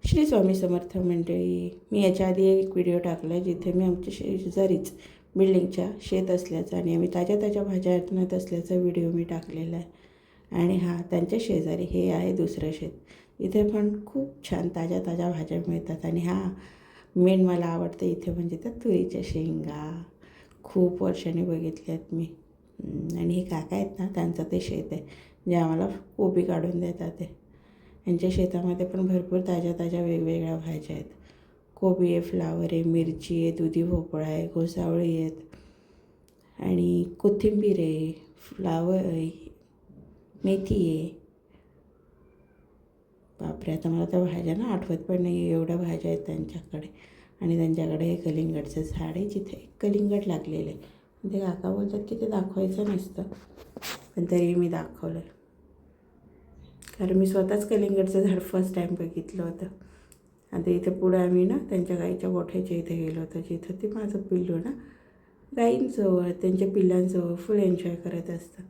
श्री स्वामी समर्थ मंडळी. मी याच्या आधी एक व्हिडिओ टाकला आहे जिथे मी आमच्या शेजारीच बिल्डिंगच्या शेत असल्याचा आणि आम्ही ताज्या ताज्या भाज्या आणत असल्याचा व्हिडिओ मी टाकलेला आहे. आणि त्यांच्या शेजारी हे आहे दुसरं शेत. इथे पण खूप छान ताज्या ताज्या भाज्या मिळतात. आणि मेन मला आवडतं इथे म्हणजे त्या तुरीच्या शेंगा. खूप वर्षांनी बघितल्या आहेत मी. आणि हे काका आहेत ना, त्यांचं ते शेत आहे जे आम्हाला कोबी काढून देतात ते. यांच्या शेतामध्ये पण भरपूर ताज्या ताज्या वेगवेगळ्या भाज्या आहेत. कोबी आहे, फ्लावर आहे, मिरची आहे, दुधी भोपळा आहे, घोसावळी आहेत आणि कोथिंबीर आहे, फ्लावर आहे, मेथी आहे. बापरे, आता मला त्या भाज्या ना आठवत पण नाही, एवढ्या भाज्या आहेत त्यांच्याकडे. आणि त्यांच्याकडे हे कलिंगडचं झाड आहे जिथे एक कलिंगड लागलेलं आहे. ते काका बोलतात की ते दाखवायचं नसतं, पण तरी मी दाखवलं कारण मी स्वतःच कलिंगडचं झाड फर्स्ट टाईम बघितलं होतं. आता इथं पुढे आम्ही ना त्यांच्या गाईच्या गोठ्याच्या इथे गेलो होतो जिथं ते माझं पिल्लू ना गाईंजवळ त्यांच्या पिल्लांजवळ फुल एन्जॉय करत असतं.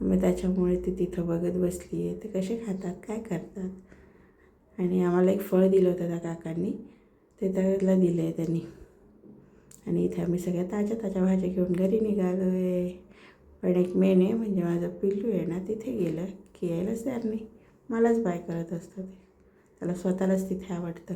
मग त्याच्यामुळे ते तिथं बघत बसली आहे ते कसे खातात, काय करतात. आणि आम्हाला एक फळ दिलं होतं त्या काकांनी, ते त्याला दिलं आहे त्यांनी. आणि इथे आम्ही सगळ्या ताज्या ताज्या भाज्या घेऊन घरी निघालो आहे. पण एक मेन आहे म्हणजे माझं पिल्लू आहे ना, तिथे गेलं की यायलाच तयार नाही. मलाच बाय करत असतं ते. त्याला स्वतःलाच तिथे आवडतं.